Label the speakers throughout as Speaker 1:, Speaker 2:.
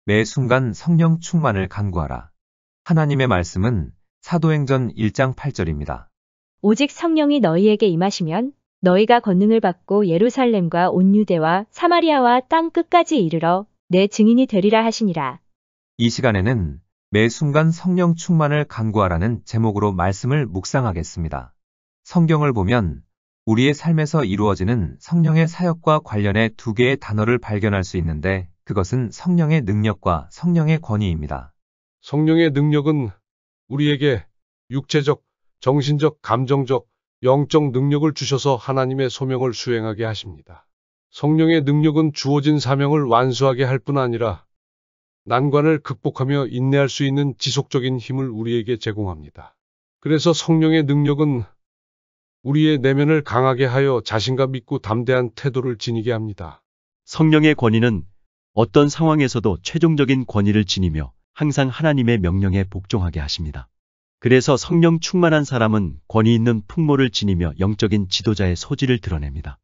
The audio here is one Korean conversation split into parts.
Speaker 1: 매 순간 성령 충만을 간구하라. 하나님의 말씀은 사도행전 1장 8절입니다.
Speaker 2: 오직 성령이 너희에게 임하시면 너희가 권능을 받고 예루살렘과 온 유대와 사마리아와 땅 끝까지 이르러 내 증인이 되리라 하시니라.
Speaker 1: 이 시간에는 매 순간 성령 충만을 간구하라는 제목으로 말씀을 묵상하겠습니다. 성경을 보면 우리의 삶에서 이루어지는 성령의 사역과 관련해 두 개의 단어를 발견할 수 있는데 그것은 성령의 능력과 성령의 권위입니다.
Speaker 3: 성령의 능력은 우리에게 육체적, 정신적, 감정적, 영적 능력을 주셔서 하나님의 소명을 수행하게 하십니다. 성령의 능력은 주어진 사명을 완수하게 할 뿐 아니라 난관을 극복하며 인내할 수 있는 지속적인 힘을 우리에게 제공합니다. 그래서 성령의 능력은 우리의 내면을 강하게 하여 자신감 있고 담대한 태도를 지니게 합니다.
Speaker 4: 성령의 권위는 어떤 상황에서도 최종적인 권위를 지니며 항상 하나님의 명령에 복종하게 하십니다. 그래서 성령 충만한 사람은 권위 있는 풍모를 지니며 영적인 지도자의 소질을 드러냅니다.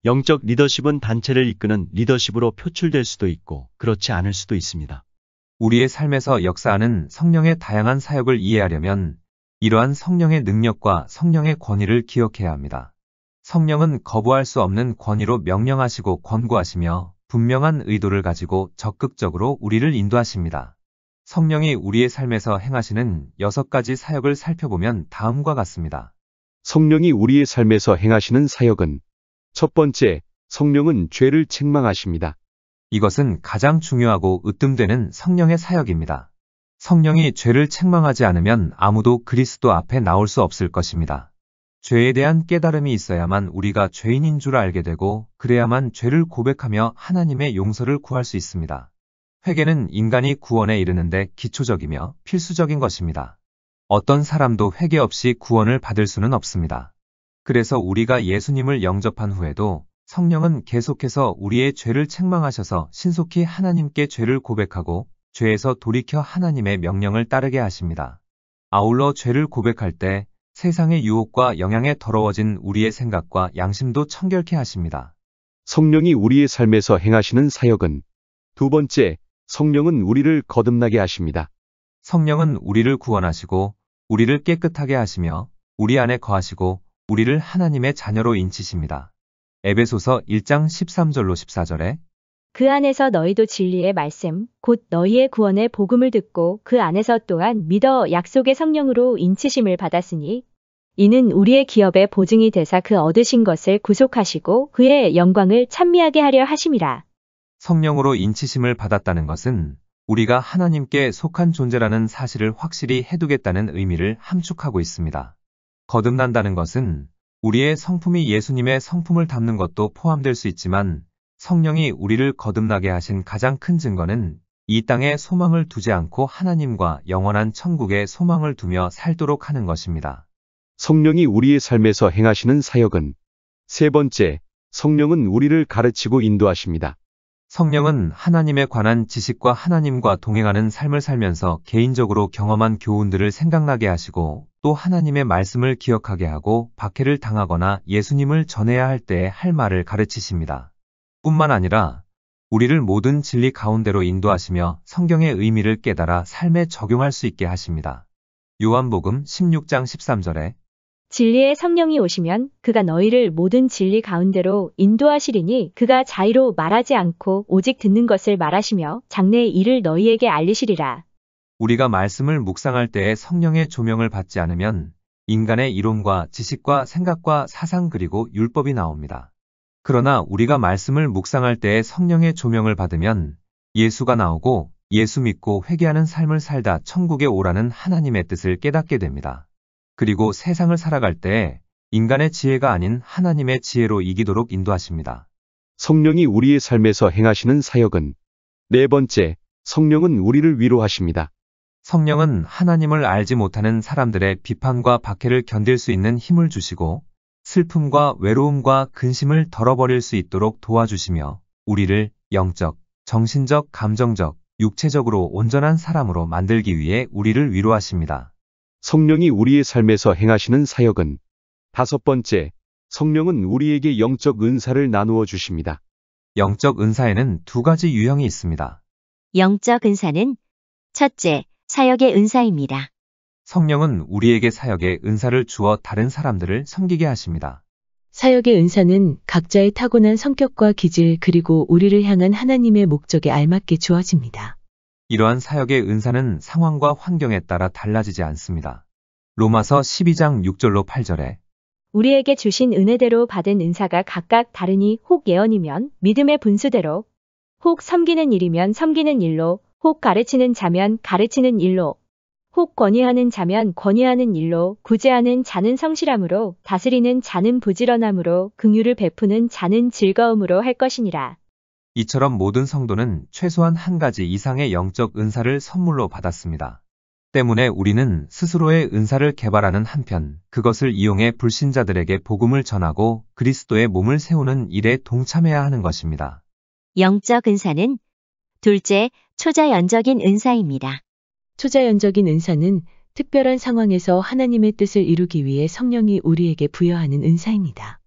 Speaker 4: 영적 리더십은 단체를 이끄는 리더십으로 표출될 수도 있고 그렇지 않을 수도 있습니다.
Speaker 1: 우리의 삶에서 역사하는 성령의 다양한 사역을 이해하려면 이러한 성령의 능력과 성령의 권위를 기억해야 합니다. 성령은 거부할 수 없는 권위로 명령하시고 권고하시며 분명한 의도를 가지고 적극적으로 우리를 인도하십니다. 성령이 우리의 삶에서 행하시는 6가지 사역을 살펴보면 다음과 같습니다.
Speaker 5: 성령이 우리의 삶에서 행하시는 사역은 첫 번째, 성령은 죄를 책망하십니다.
Speaker 1: 이것은 가장 중요하고 으뜸되는 성령의 사역입니다. 성령이 죄를 책망하지 않으면 아무도 그리스도 앞에 나올 수 없을 것입니다. 죄에 대한 깨달음이 있어야만 우리가 죄인인 줄 알게 되고 그래야만 죄를 고백하며 하나님의 용서를 구할 수 있습니다. 회개는 인간이 구원에 이르는데 기초적이며 필수적인 것입니다. 어떤 사람도 회개 없이 구원을 받을 수는 없습니다. 그래서 우리가 예수님을 영접한 후에도 성령은 계속해서 우리의 죄를 책망하셔서 신속히 하나님께 죄를 고백하고 죄에서 돌이켜 하나님의 명령을 따르게 하십니다. 아울러 죄를 고백할 때 세상의 유혹과 영향에 더러워진 우리의 생각과 양심도 청결케 하십니다.
Speaker 5: 성령이 우리의 삶에서 행하시는 사역은 두 번째, 성령은 우리를 거듭나게 하십니다.
Speaker 1: 성령은 우리를 구원하시고 우리를 깨끗하게 하시며 우리 안에 거하시고 우리를 하나님의 자녀로 인치십니다. 에베소서 1장 13절로 14절에
Speaker 2: 그 안에서 너희도 진리의 말씀, 곧 너희의 구원의 복음을 듣고 그 안에서 또한 믿어 약속의 성령으로 인치심을 받았으니 이는 우리의 기업의 보증이 되사 그 얻으신 것을 구속하시고 그의 영광을 찬미하게 하려 하심이라.
Speaker 1: 성령으로 인치심을 받았다는 것은 우리가 하나님께 속한 존재라는 사실을 확실히 해두겠다는 의미를 함축하고 있습니다. 거듭난다는 것은 우리의 성품이 예수님의 성품을 담는 것도 포함될 수 있지만 성령이 우리를 거듭나게 하신 가장 큰 증거는 이 땅에 소망을 두지 않고 하나님과 영원한 천국에 소망을 두며 살도록 하는 것입니다.
Speaker 5: 성령이 우리의 삶에서 행하시는 사역은 세 번째, 성령은 우리를 가르치고 인도하십니다.
Speaker 1: 성령은 하나님에 관한 지식과 하나님과 동행하는 삶을 살면서 개인적으로 경험한 교훈들을 생각나게 하시고 또 하나님의 말씀을 기억하게 하고 박해를 당하거나 예수님을 전해야 할 때에 할 말을 가르치십니다. 뿐만 아니라 우리를 모든 진리 가운데로 인도하시며 성경의 의미를 깨달아 삶에 적용할 수 있게 하십니다. 요한복음 16장 13절에
Speaker 2: 진리의 성령이 오시면 그가 너희를 모든 진리 가운데로 인도하시리니 그가 자의로 말하지 않고 오직 듣는 것을 말하시며 장래의 일을 너희에게 알리시리라.
Speaker 1: 우리가 말씀을 묵상할 때에 성령의 조명을 받지 않으면 인간의 이론과 지식과 생각과 사상 그리고 율법이 나옵니다. 그러나 우리가 말씀을 묵상할 때에 성령의 조명을 받으면 예수가 나오고 예수 믿고 회개하는 삶을 살다 천국에 오라는 하나님의 뜻을 깨닫게 됩니다. 그리고 세상을 살아갈 때 인간의 지혜가 아닌 하나님의 지혜로 이기도록 인도하십니다.
Speaker 5: 성령이 우리의 삶에서 행하시는 사역은 네 번째, 성령은 우리를 위로하십니다.
Speaker 1: 성령은 하나님을 알지 못하는 사람들의 비판과 박해를 견딜 수 있는 힘을 주시고 슬픔과 외로움과 근심을 덜어버릴 수 있도록 도와주시며 우리를 영적, 정신적, 감정적, 육체적으로 온전한 사람으로 만들기 위해 우리를 위로하십니다.
Speaker 5: 성령이 우리의 삶에서 행하시는 사역은 다섯 번째, 성령은 우리에게 영적 은사를 나누어 주십니다.
Speaker 1: 영적 은사에는 두 가지 유형이 있습니다.
Speaker 2: 영적 은사는 첫째, 사역의 은사입니다.
Speaker 1: 성령은 우리에게 사역의 은사를 주어 다른 사람들을 섬기게 하십니다.
Speaker 6: 사역의 은사는 각자의 타고난 성격과 기질 그리고 우리를 향한 하나님의 목적에 알맞게 주어집니다.
Speaker 1: 이러한 사역의 은사는 상황과 환경에 따라 달라지지 않습니다. 로마서 12장 6절로 8절에
Speaker 2: 우리에게 주신 은혜대로 받은 은사가 각각 다르니 혹 예언이면 믿음의 분수대로, 혹 섬기는 일이면 섬기는 일로, 혹 가르치는 자면 가르치는 일로, 혹 권위하는 자면 권위하는 일로, 구제하는 자는 성실함으로, 다스리는 자는 부지런함으로, 긍휼을 베푸는 자는 즐거움으로 할 것이니라.
Speaker 1: 이처럼 모든 성도는 최소한 한 가지 이상의 영적 은사를 선물로 받았습니다. 때문에 우리는 스스로의 은사를 개발하는 한편 그것을 이용해 불신자들에게 복음을 전하고 그리스도의 몸을 세우는 일에 동참해야 하는 것입니다.
Speaker 2: 영적 은사는 둘째, 초자연적인 은사입니다.
Speaker 6: 초자연적인 은사는 특별한 상황에서 하나님의 뜻을 이루기 위해 성령이 우리에게 부여하는 은사입니다.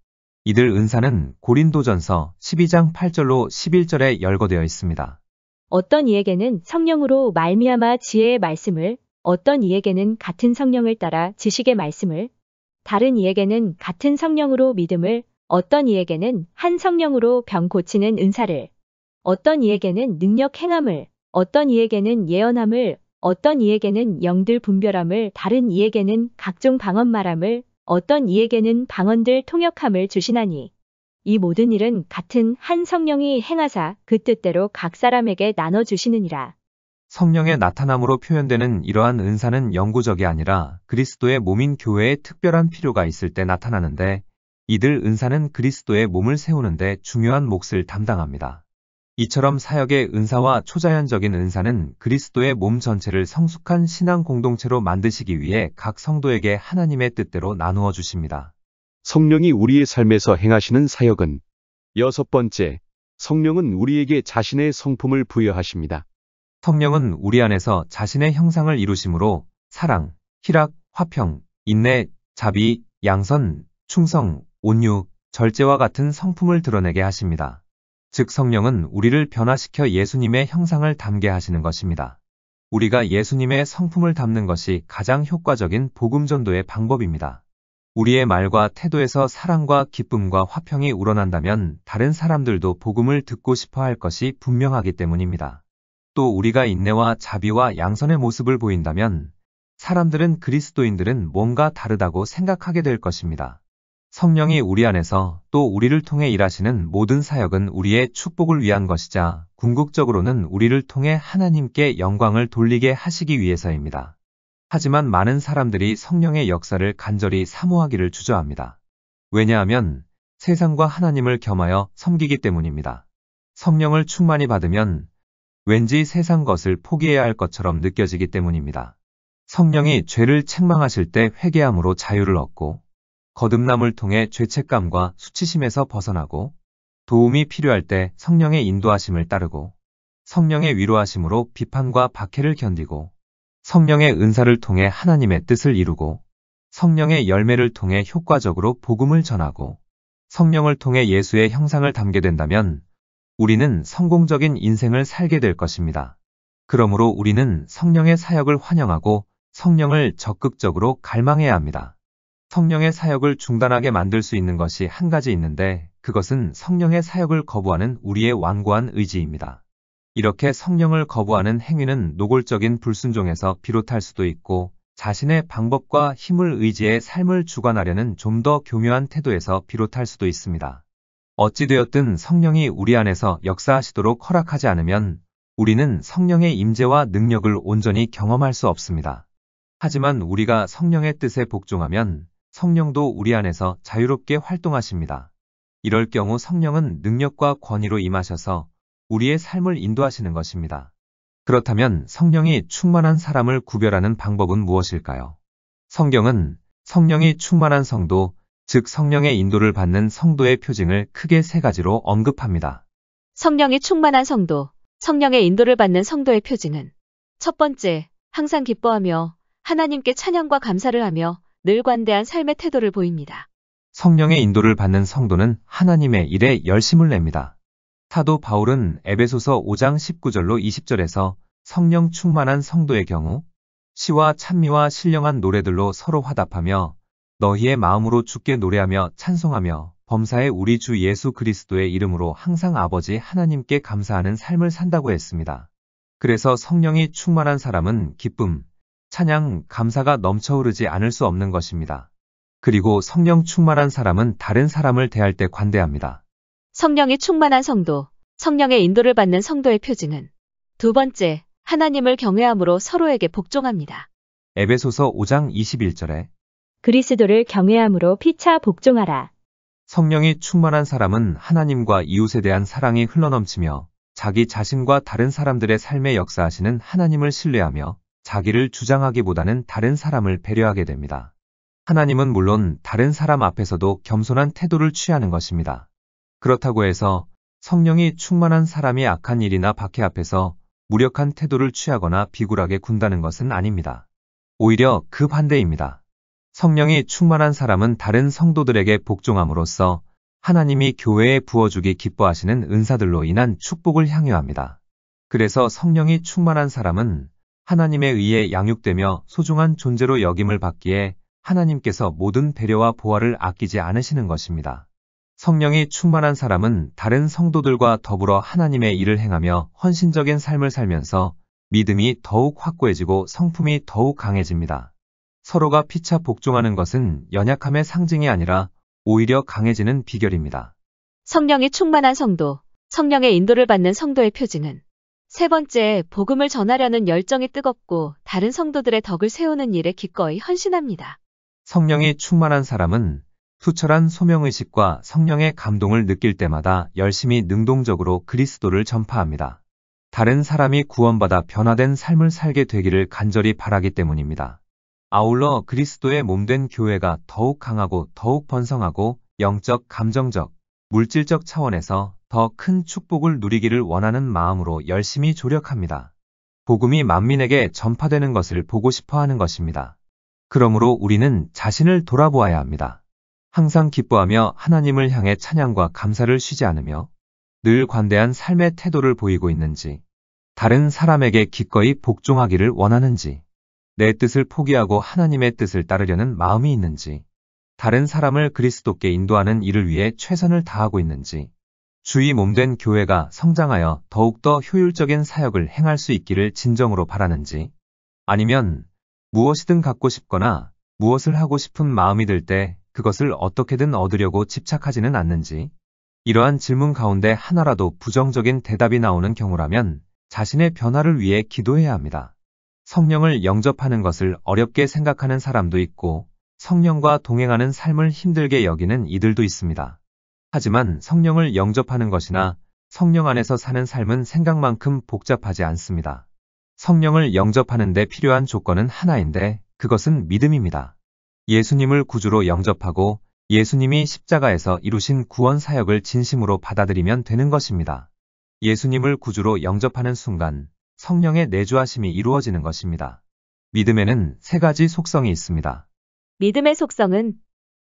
Speaker 1: 이들 은사는 고린도전서 12장 8절로 11절에 열거되어 있습니다.
Speaker 2: 어떤 이에게는 성령으로 말미암아 지혜의 말씀을, 어떤 이에게는 같은 성령을 따라 지식의 말씀을, 다른 이에게는 같은 성령으로 믿음을, 어떤 이에게는 한 성령으로 병 고치는 은사를, 어떤 이에게는 능력 행함을, 어떤 이에게는 예언함을, 어떤 이에게는 영들 분별함을, 다른 이에게는 각종 방언 말함을, 어떤 이에게는 방언들 통역함을 주시나니 이 모든 일은 같은 한 성령이 행하사 그 뜻대로 각 사람에게 나눠주시느니라.
Speaker 1: 성령의 나타남으로 표현되는 이러한 은사는 영구적이 아니라 그리스도의 몸인 교회에 특별한 필요가 있을 때 나타나는데 이들 은사는 그리스도의 몸을 세우는데 중요한 몫을 담당합니다. 이처럼 사역의 은사와 초자연적인 은사는 그리스도의 몸 전체를 성숙한 신앙 공동체로 만드시기 위해 각 성도에게 하나님의 뜻대로 나누어 주십니다.
Speaker 5: 성령이 우리의 삶에서 행하시는 사역은 여섯 번째, 성령은 우리에게 자신의 성품을 부여하십니다.
Speaker 1: 성령은 우리 안에서 자신의 형상을 이루심으로 사랑, 희락, 화평, 인내, 자비, 양선, 충성, 온유, 절제와 같은 성품을 드러내게 하십니다. 즉 성령은 우리를 변화시켜 예수님의 형상을 담게 하시는 것입니다. 우리가 예수님의 성품을 담는 것이 가장 효과적인 복음 전도의 방법입니다. 우리의 말과 태도에서 사랑과 기쁨과 화평이 우러난다면 다른 사람들도 복음을 듣고 싶어 할 것이 분명하기 때문입니다. 또 우리가 인내와 자비와 양선의 모습을 보인다면 사람들은 그리스도인들은 뭔가 다르다고 생각하게 될 것입니다. 성령이 우리 안에서 또 우리를 통해 일하시는 모든 사역은 우리의 축복을 위한 것이자 궁극적으로는 우리를 통해 하나님께 영광을 돌리게 하시기 위해서입니다. 하지만 많은 사람들이 성령의 역사를 간절히 사모하기를 주저합니다. 왜냐하면 세상과 하나님을 겸하여 섬기기 때문입니다. 성령을 충만히 받으면 왠지 세상 것을 포기해야 할 것처럼 느껴지기 때문입니다. 성령이 죄를 책망하실 때 회개함으로 자유를 얻고 거듭남을 통해 죄책감과 수치심에서 벗어나고 도움이 필요할 때 성령의 인도하심을 따르고 성령의 위로하심으로 비판과 박해를 견디고 성령의 은사를 통해 하나님의 뜻을 이루고 성령의 열매를 통해 효과적으로 복음을 전하고 성령을 통해 예수의 형상을 담게 된다면 우리는 성공적인 인생을 살게 될 것입니다. 그러므로 우리는 성령의 사역을 환영하고 성령을 적극적으로 갈망해야 합니다. 성령의 사역을 중단하게 만들 수 있는 것이 한 가지 있는데 그것은 성령의 사역을 거부하는 우리의 완고한 의지입니다. 이렇게 성령을 거부하는 행위는 노골적인 불순종에서 비롯할 수도 있고 자신의 방법과 힘을 의지해 삶을 주관하려는 좀 더 교묘한 태도에서 비롯할 수도 있습니다. 어찌되었든 성령이 우리 안에서 역사하시도록 허락하지 않으면 우리는 성령의 임재와 능력을 온전히 경험할 수 없습니다. 하지만 우리가 성령의 뜻에 복종하면 성령도 우리 안에서 자유롭게 활동하십니다. 이럴 경우 성령은 능력과 권위로 임하셔서 우리의 삶을 인도하시는 것입니다. 그렇다면 성령이 충만한 사람을 구별하는 방법은 무엇일까요? 성경은 성령이 충만한 성도, 즉 성령의 인도를 받는 성도의 표징을 크게 세 가지로 언급합니다.
Speaker 7: 성령이 충만한 성도, 성령의 인도를 받는 성도의 표징은 첫 번째, 항상 기뻐하며 하나님께 찬양과 감사를 하며 늘 관대한 삶의 태도를 보입니다.
Speaker 1: 성령의 인도를 받는 성도는 하나님의 일에 열심을 냅니다. 사도 바울은 에베소서 5장 19절로 20절에서 성령 충만한 성도의 경우 시와 찬미와 신령한 노래들로 서로 화답하며 너희의 마음으로 주께 노래하며 찬송하며 범사에 우리 주 예수 그리스도의 이름으로 항상 아버지 하나님께 감사하는 삶을 산다고 했습니다. 그래서 성령이 충만한 사람은 기쁨, 찬양, 감사가 넘쳐 흐르지 않을 수 없는 것입니다. 그리고 성령 충만한 사람은 다른 사람을 대할 때 관대합니다.
Speaker 7: 성령이 충만한 성도, 성령의 인도를 받는 성도의 표징은 두 번째, 하나님을 경외함으로 서로에게 복종합니다.
Speaker 1: 에베소서 5장 21절에
Speaker 2: 그리스도를 경외함으로 피차 복종하라.
Speaker 1: 성령이 충만한 사람은 하나님과 이웃에 대한 사랑이 흘러넘치며 자기 자신과 다른 사람들의 삶에 역사하시는 하나님을 신뢰하며 자기를 주장하기보다는 다른 사람을 배려하게 됩니다. 하나님은 물론 다른 사람 앞에서도 겸손한 태도를 취하는 것입니다. 그렇다고 해서 성령이 충만한 사람이 악한 일이나 박해 앞에서 무력한 태도를 취하거나 비굴하게 군다는 것은 아닙니다. 오히려 그 반대입니다. 성령이 충만한 사람은 다른 성도들에게 복종함으로써 하나님이 교회에 부어주기 기뻐하시는 은사들로 인한 축복을 향유합니다. 그래서 성령이 충만한 사람은 하나님에 의해 양육되며 소중한 존재로 여김을 받기에 하나님께서 모든 배려와 보화를 아끼지 않으시는 것입니다. 성령이 충만한 사람은 다른 성도들과 더불어 하나님의 일을 행하며 헌신적인 삶을 살면서 믿음이 더욱 확고해지고 성품이 더욱 강해집니다. 서로가 피차 복종하는 것은 연약함의 상징이 아니라 오히려 강해지는 비결입니다.
Speaker 7: 성령이 충만한 성도, 성령의 인도를 받는 성도의 표징은 세 번째, 복음을 전하려는 열정이 뜨겁고 다른 성도들의 덕을 세우는 일에 기꺼이 헌신합니다.
Speaker 1: 성령이 충만한 사람은 투철한 소명의식과 성령의 감동을 느낄 때마다 열심히 능동적으로 그리스도를 전파합니다. 다른 사람이 구원받아 변화된 삶을 살게 되기를 간절히 바라기 때문입니다. 아울러 그리스도의 몸된 교회가 더욱 강하고 더욱 번성하고 영적, 감정적, 물질적 차원에서 더 큰 축복을 누리기를 원하는 마음으로 열심히 조력합니다. 복음이 만민에게 전파되는 것을 보고 싶어 하는 것입니다. 그러므로 우리는 자신을 돌아보아야 합니다. 항상 기뻐하며 하나님을 향해 찬양과 감사를 쉬지 않으며 늘 관대한 삶의 태도를 보이고 있는지, 다른 사람에게 기꺼이 복종하기를 원하는지, 내 뜻을 포기하고 하나님의 뜻을 따르려는 마음이 있는지, 다른 사람을 그리스도께 인도하는 일을 위해 최선을 다하고 있는지, 주의 몸된 교회가 성장하여 더욱더 효율적인 사역을 행할 수 있기를 진정으로 바라는지, 아니면 무엇이든 갖고 싶거나 무엇을 하고 싶은 마음이 들 때 그것을 어떻게든 얻으려고 집착하지는 않는지, 이러한 질문 가운데 하나라도 부정적인 대답이 나오는 경우라면 자신의 변화를 위해 기도해야 합니다. 성령을 영접하는 것을 어렵게 생각하는 사람도 있고 성령과 동행하는 삶을 힘들게 여기는 이들도 있습니다. 하지만 성령을 영접하는 것이나 성령 안에서 사는 삶은 생각만큼 복잡하지 않습니다. 성령을 영접하는 데 필요한 조건은 하나인데 그것은 믿음입니다. 예수님을 구주로 영접하고 예수님이 십자가에서 이루신 구원 사역을 진심으로 받아들이면 되는 것입니다. 예수님을 구주로 영접하는 순간 성령의 내주하심이 이루어지는 것입니다. 믿음에는 세 가지 속성이 있습니다.
Speaker 7: 믿음의 속성은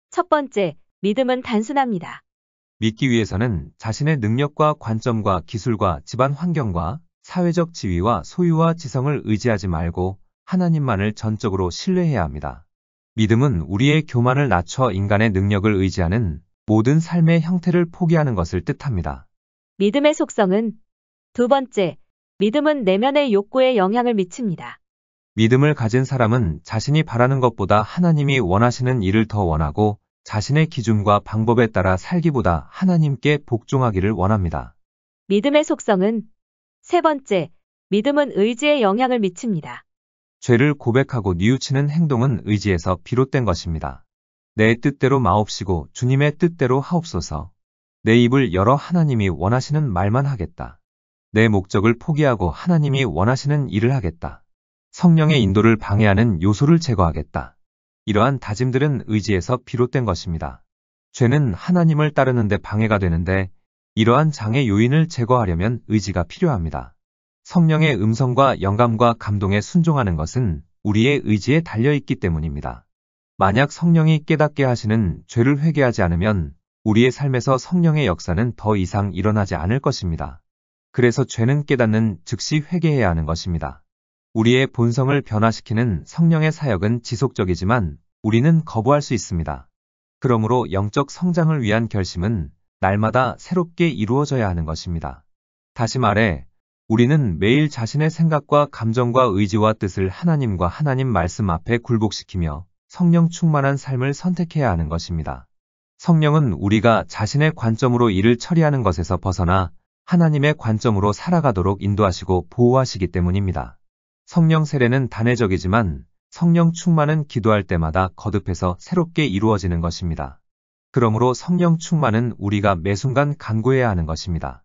Speaker 7: 첫 번째, 믿음은 단순합니다.
Speaker 1: 믿기 위해서는 자신의 능력과 관점과 기술과 집안 환경과 사회적 지위와 소유와 지성을 의지하지 말고 하나님만을 전적으로 신뢰해야 합니다. 믿음은 우리의 교만을 낮춰 인간의 능력을 의지하는 모든 삶의 형태를 포기하는 것을 뜻합니다.
Speaker 7: 믿음의 속성은 두 번째, 믿음은 내면의 욕구에 영향을 미칩니다.
Speaker 1: 믿음을 가진 사람은 자신이 바라는 것보다 하나님이 원하시는 일을 더 원하고 자신의 기준과 방법에 따라 살기보다 하나님께 복종하기를 원합니다.
Speaker 7: 믿음의 속성은 세 번째, 믿음은 의지에 영향을 미칩니다.
Speaker 1: 죄를 고백하고 뉘우치는 행동은 의지에서 비롯된 것입니다. 내 뜻대로 마옵시고 주님의 뜻대로 하옵소서. 내 입을 열어 하나님이 원하시는 말만 하겠다. 내 목적을 포기하고 하나님이 원하시는 일을 하겠다. 성령의 인도를 방해하는 요소를 제거하겠다. 이러한 다짐들은 의지에서 비롯된 것입니다. 죄는 하나님을 따르는데 방해가 되는데 이러한 장애 요인을 제거하려면 의지가 필요합니다. 성령의 음성과 영감과 감동에 순종하는 것은 우리의 의지에 달려있기 때문입니다. 만약 성령이 깨닫게 하시는 죄를 회개하지 않으면 우리의 삶에서 성령의 역사는 더 이상 일어나지 않을 것입니다. 그래서 죄는 깨닫는 즉시 회개해야 하는 것입니다. 우리의 본성을 변화시키는 성령의 사역은 지속적이지만 우리는 거부할 수 있습니다. 그러므로 영적 성장을 위한 결심은 날마다 새롭게 이루어져야 하는 것입니다. 다시 말해, 우리는 매일 자신의 생각과 감정과 의지와 뜻을 하나님과 하나님 말씀 앞에 굴복시키며 성령 충만한 삶을 선택해야 하는 것입니다. 성령은 우리가 자신의 관점으로 일을 처리하는 것에서 벗어나 하나님의 관점으로 살아가도록 인도하시고 보호하시기 때문입니다. 성령 세례는 단회적이지만 성령 충만은 기도할 때마다 거듭해서 새롭게 이루어지는 것입니다. 그러므로 성령 충만은 우리가 매 순간 간구해야 하는 것입니다.